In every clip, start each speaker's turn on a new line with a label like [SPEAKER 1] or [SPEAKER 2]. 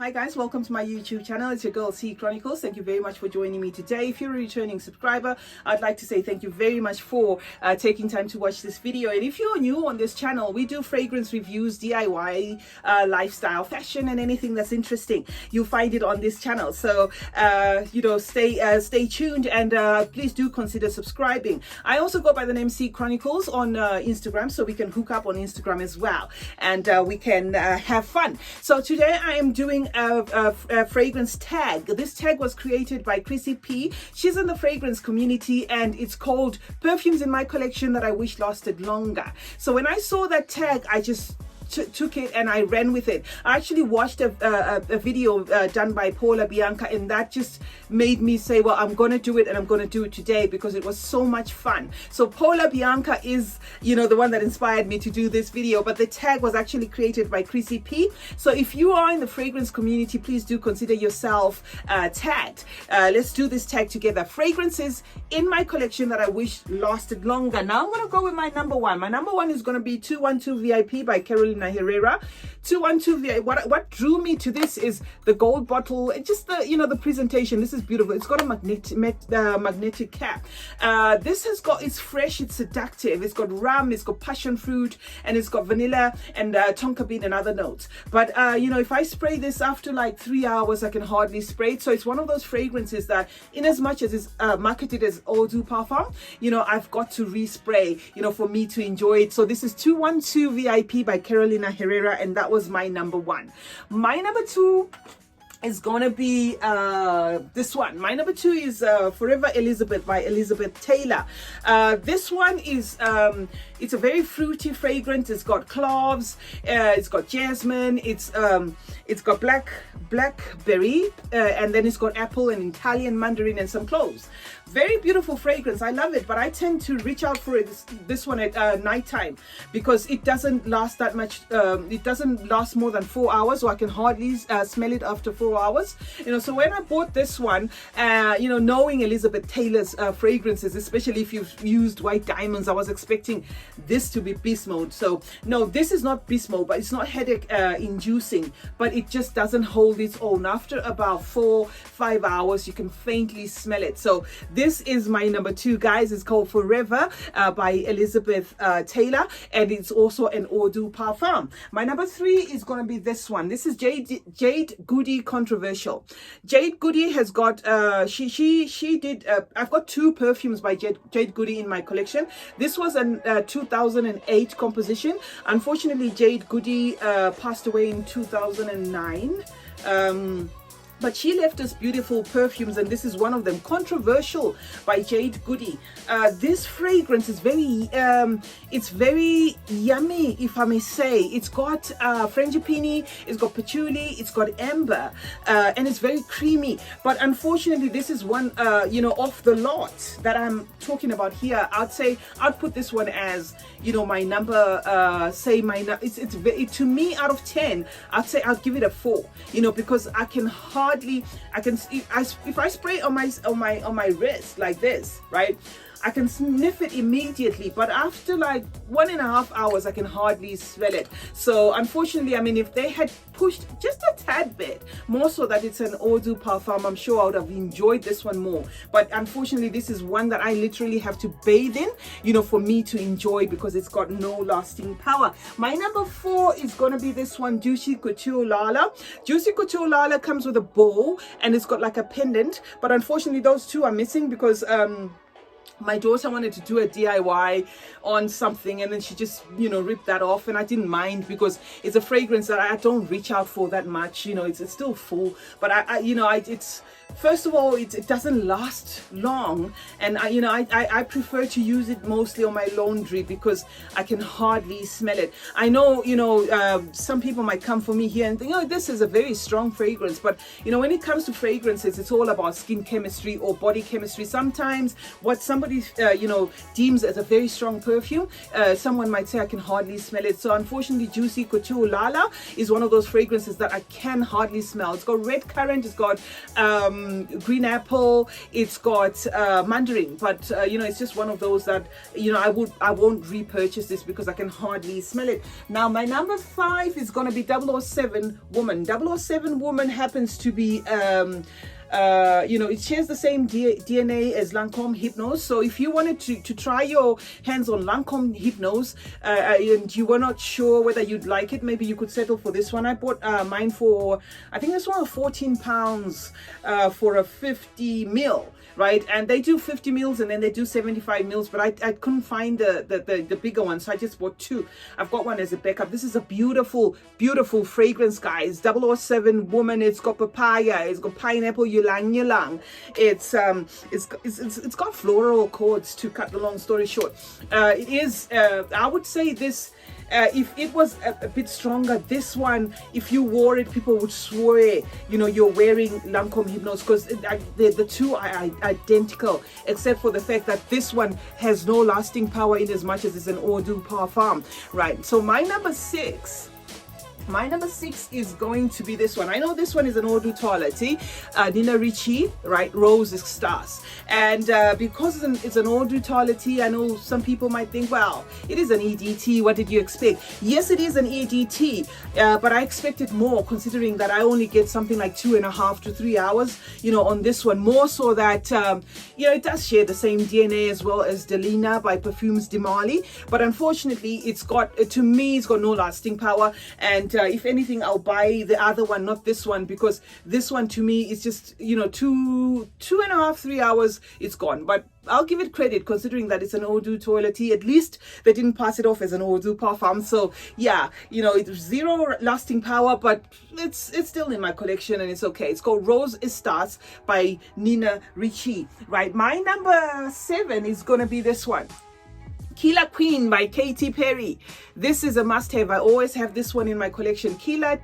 [SPEAKER 1] Hi guys, welcome to my YouTube channel. It's your girl CeeChronicles. Thank you very much for joining me today. If you're a returning subscriber, I'd like to say thank you very much for taking time to watch this video. And if you're new on this channel, we do fragrance reviews, DIY, lifestyle, fashion, and anything that's interesting. You'll find it on this channel. So, stay tuned and please do consider subscribing. I also go by the name CeeChronicles on Instagram, so we can hook up on Instagram as well. And we can have fun. So today I am doing a fragrance tag. This tag was created by Krisee P. She's in the fragrance community and it's called Perfumes in My Collection That I Wish Lasted Longer. So when I saw that tag, I just took it and I ran with it. I actually watched a video done by Paula Bianca, and that just made me say, well, I'm going to do it, and I'm going to do it today because it was so much fun. So Paula Bianca is, the one that inspired me to do this video, but the tag was actually created by Krisee P. So if you are in the fragrance community, please do consider yourself tagged. Let's do this tag together. Fragrances in my collection that I wish lasted longer. Now I'm going to go with my number one. My number one is going to be 212 VIP by Herrera. 212 VIP. What drew me to this is the gold bottle and just the presentation. This is beautiful. It's got a magnetic cap. It's fresh, it's seductive, it's got rum, it's got passion fruit, and it's got vanilla and tonka bean and other notes. But if I spray this after like 3 hours, I can hardly spray it. So it's one of those fragrances that, in as much as it's marketed as eau de parfum, I've got to respray for me to enjoy it. So this is 212 VIP by Herrera, and that was my number one. My number two is gonna be this one. My number two is Forever Elizabeth by Elizabeth Taylor. This one is it's a very fruity fragrance. It's got cloves, it's got jasmine, it's got blackberry, and then it's got apple and Italian mandarin and some cloves. Very beautiful fragrance. I love it, but I tend to reach out for this one at nighttime because it doesn't last that much. It doesn't last more than 4 hours, so I can hardly smell it after 4 hours. So when I bought this one, knowing Elizabeth Taylor's fragrances, especially if you've used white diamonds, I was expecting this to be beast mode. So no, this is not beast mode, but it's not headache inducing, but it just doesn't hold its own. After about 4-5 hours, you can faintly smell it. So this is my number two, guys. It's called Forever by Elizabeth Taylor, and it's also an eau de parfum. My number three is going to be this one. This is Jade Goody Controversial. Jade Goody has got she did I've got two perfumes by Jade Goody in my collection. This was a 2008 composition. Unfortunately, Jade Goody passed away in 2009. But she left us beautiful perfumes, and this is one of them. Controversial by Jade Goody. This fragrance is it's very yummy, if I may say. It's got frangipani, it's got patchouli, it's got amber, and it's very creamy. But unfortunately, this is one, off the lot that I'm talking about here. I'd put this one as, my number, to me, out of 10, I'd say I'll give it a 4, because I can if I spray it on my wrist like this, right, I can sniff it immediately, but after like 1.5 hours, I can hardly smell it. So unfortunately, if they had pushed just a tad bit more so that it's an eau de parfum, I'm sure I would have enjoyed this one more. But unfortunately, this is one that I literally have to bathe in, for me to enjoy, because it's got no lasting power. My number four is going to be this one, Juicy Couture Lala. Juicy Couture Lala comes with a bow and it's got like a pendant, but unfortunately, those two are missing because my daughter wanted to do a DIY on something, and then she just, ripped that off, and I didn't mind because it's a fragrance that I don't reach out for that much. It's still full, but it's, first of all, it doesn't last long, and I prefer to use it mostly on my laundry because I can hardly smell it. I know, some people might come for me here and think, oh, this is a very strong fragrance, but when it comes to fragrances, it's all about skin chemistry or body chemistry. Sometimes what somebody somebody deems as a very strong perfume, someone might say I can hardly smell it. So unfortunately, Juicy Couture Lala is one of those fragrances that I can hardly smell. It's got red currant, it's got green apple, it's got mandarin, but it's just one of those that I won't repurchase this because I can hardly smell it. Now my number 5 is going to be 007 Woman. 007 Woman happens to be it shares the same DNA as Lancome Hypnose. So if you wanted to try your hands on Lancome Hypnose and you were not sure whether you'd like it, maybe you could settle for this one. I bought mine for, I think this one was £14 for a 50 ml. Right, and they do 50 mils and then they do 75 mils, but I couldn't find the bigger one, so I just bought 2. I've got one as a backup. This is a beautiful fragrance, guys. 007 Woman. It's got papaya, it's got pineapple, ylang ylang. It's got floral chords, to cut the long story short. It is I would say this, if it was a bit stronger, this one, if you wore it, people would swear you're wearing Lancome Hypnose, because the two are identical, except for the fact that this one has no lasting power in as much as it's an eau de parfum, right? So my number 6 is going to be this one. I know this one is an eau de toilette, Nina Ricci, right? Rose Stars. And because it's an eau de toilette, I know some people might think, well, it is an EDT. What did you expect? Yes, it is an EDT, but I expected more, considering that I only get something like 2.5 to 3 hours, on this one. More so that, it does share the same DNA as well as Delina by Perfumes de Marly. But unfortunately, it's got no lasting power. And if anything, I'll buy the other one, not this one, because this one to me is just 2.5 3 hours, it's gone. But I'll give it credit, considering that it's an eau de toilette. At least they didn't pass it off as an eau de parfum. So yeah, it's zero lasting power, but it's still in my collection and it's okay. It's called Rose Stars by Nina Ricci, right? My number 7 is gonna be this one, Killer Queen by Katy Perry. This is a must-have. I always have this one in my collection. Killer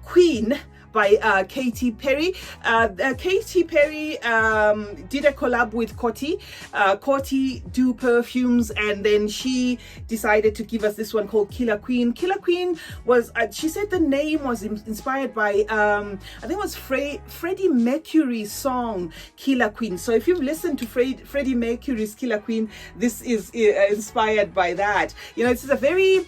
[SPEAKER 1] Queen by Katy Perry. Katy Perry did a collab with Coty. Coty do perfumes, and then she decided to give us this one called Killer Queen. Killer Queen was, she said the name was inspired by, I think it was Freddie Mercury's song Killer Queen. So if you've listened to Freddie Mercury's Killer Queen, this is inspired by that. It's a very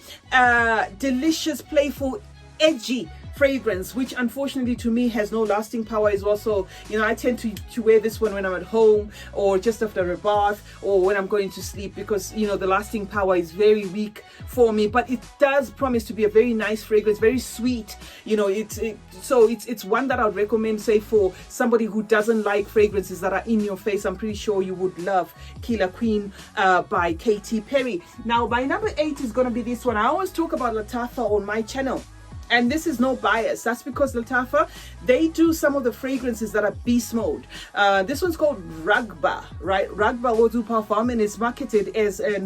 [SPEAKER 1] delicious, playful, edgy fragrance, which unfortunately to me has no lasting power as well. So I tend to wear this one when I'm at home, or just after a bath, or when I'm going to sleep, because the lasting power is very weak for me. But it does promise to be a very nice fragrance, very sweet. It's one that I would recommend, say, for somebody who doesn't like fragrances that are in your face. I'm pretty sure you would love Killer Queen by Katy Perry. Now my number 8 is going to be this one. I always talk about Lattafa on my channel, and this is no bias. That's because Lattafa, they do some of the fragrances that are beast mode. This one's called Rugba, right? Rugba Eau de Parfum, and it's marketed as a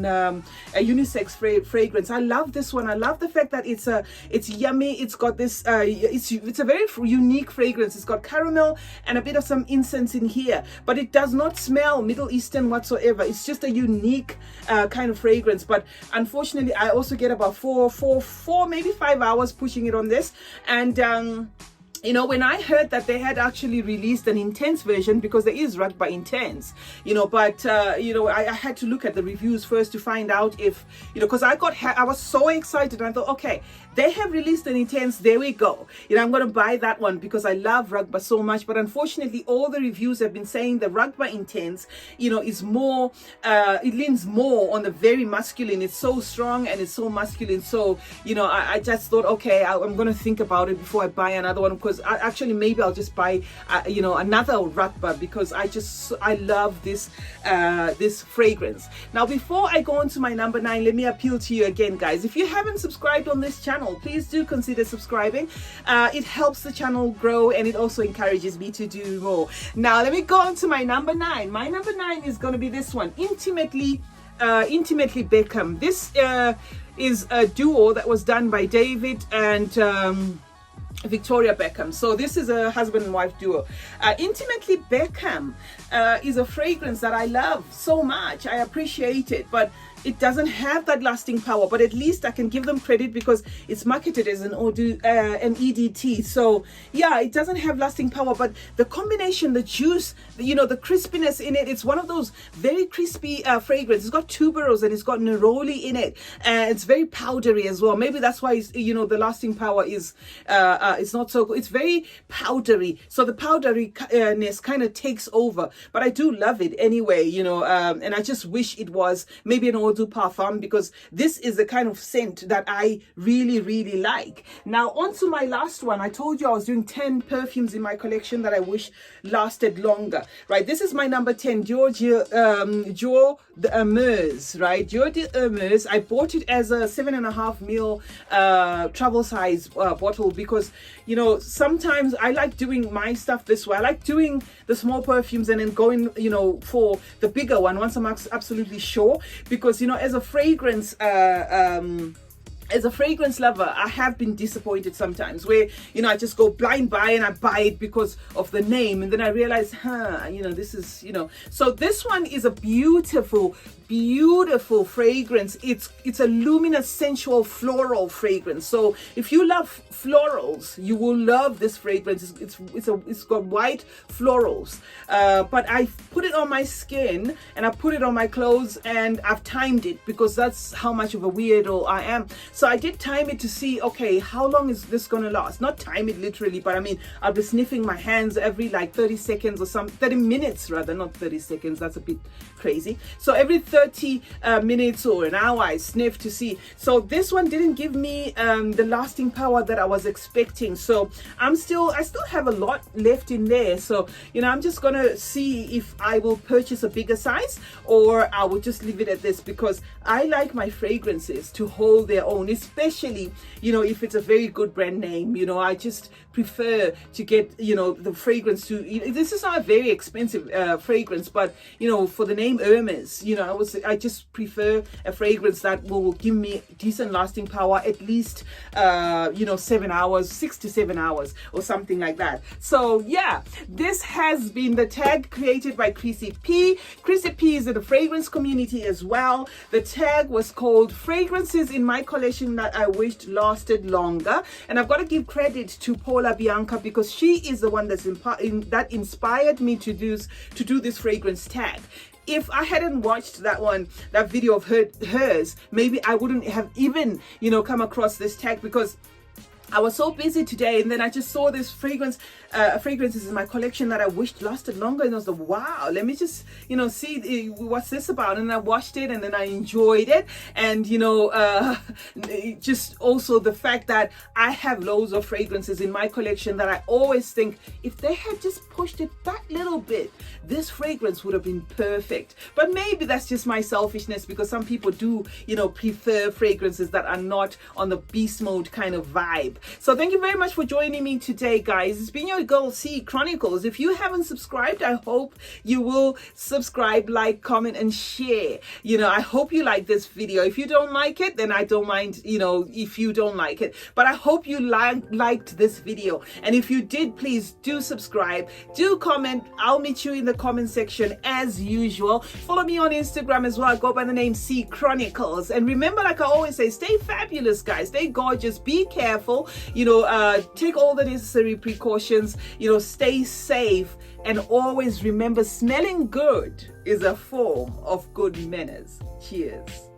[SPEAKER 1] unisex fragrance. I love this one. I love the fact that it's yummy. It's got this, it's a very unique fragrance. It's got caramel and a bit of some incense in here, but it does not smell Middle Eastern whatsoever. It's just a unique kind of fragrance. But unfortunately, I also get about 4 maybe 5 hours pushing it on this. And when I heard that they had actually released an intense version, because there is Rugba Intense, but I had to look at the reviews first to find out if, because I was so excited, and I thought, okay, they have released an intense, there we go. I'm going to buy that one because I love Rugba so much. But unfortunately, all the reviews have been saying the Rugba Intense, is more, it leans more on the very masculine. It's so strong and it's so masculine. So, I just thought, okay, I'm going to think about it before I buy another one, because actually maybe I'll just buy, another Rugba, because I love this, this fragrance. Now, before I go on to my number 9, let me appeal to you again, guys. If you haven't subscribed on this channel, please do consider subscribing. It helps the channel grow, and it also encourages me to do more. Now let me go on to my number 9. My number 9 is going to be this one, Intimately Beckham. This is a duo that was done by David and Victoria Beckham. So this is a husband and wife duo. Intimately Beckham is a fragrance that I love so much. I appreciate it, but it doesn't have that lasting power. But at least I can give them credit because it's marketed as an EDT. So yeah, it doesn't have lasting power, but the combination, the juice, you know, the crispiness in it, it's one of those very crispy fragrance. It's got tuberose and it's got neroli in it, and it's very powdery as well. Maybe that's why it's, you know, the lasting power is it's not so good. It's very powdery, so the powderyness kind of takes over, but I do love it anyway, you know. And I just wish it was maybe an eau de parfum, because this is the kind of scent that I really like. Now on to my last one. I told you I was doing 10 perfumes in my collection that I wish lasted longer, right? This is my number 10, Dior de Emers, right? Dior de Emers. I bought it as a 7.5 ml travel size bottle, because, you know, sometimes I like doing my stuff this way. I like doing the small perfumes and then going, you know, for the bigger one once I'm absolutely sure, because, you know, as a fragrance lover, I have been disappointed sometimes where, you know, I just go blind buy and I buy it because of the name, and then I realize, you know, this is, you know. So this one is a beautiful fragrance. It's a luminous, sensual, floral fragrance. So if you love florals, you will love this fragrance. It's got white florals, but I put it on my skin and I put it on my clothes, and I've timed it because that's how much of a weirdo I am. So I did time it to see, okay, how long is this gonna last? Not time it literally, but I mean, I'll be sniffing my hands every like 30 seconds or 30 minutes rather, not 30 seconds, that's a bit crazy. So every 30 minutes or an hour I sniff to see. So this one didn't give me the lasting power that I was expecting. So I still have a lot left in there. So, you know, I'm just gonna see if I will purchase a bigger size or I will just leave it at this, because I like my fragrances to hold their own, especially, you know, if it's a very good brand name. You know, I just prefer to get, you know, the fragrance to, this is not a very expensive fragrance, but, you know, for the name Hermes, you know, I just prefer a fragrance that will give me decent lasting power, at least you know, 7 hours, 6 to 7 hours or something like that. So yeah, this has been the tag created by Krisee P. Krisee P is in the fragrance community as well. The tag was called Fragrances in My Collection That I Wished Lasted Longer, and I've got to give credit to Paula Bianca, because she is the one that inspired me to do this fragrance tag. If I hadn't watched that video of hers, maybe I wouldn't have even, you know, come across this tag, because I was so busy today, and then I just saw this fragrances in my collection that I wished lasted longer, and I was like, wow, let me just, you know, see what's this about. And I watched it, and then I enjoyed it. And, you know, just also the fact that I have loads of fragrances in my collection that I always think, if they had just pushed it that little bit, this fragrance would have been perfect. But maybe that's just my selfishness, because some people do, you know, prefer fragrances that are not on the beast mode kind of vibe. So thank you very much for joining me today, guys. It's been your girl C Chronicles. If you haven't subscribed, I hope you will subscribe, like, comment, and share. You know, I hope you like this video. If you don't like it, then I don't mind, you know, if you don't like it. But I hope you liked this video. And if you did, please do subscribe, do comment. I'll meet you in the comment section as usual. Follow me on Instagram as well. I go by the name C Chronicles. And remember, like I always say, stay fabulous, guys. Stay gorgeous. Be careful. You know, take all the necessary precautions. You know, stay safe, and always remember, smelling good is a form of good manners. Cheers.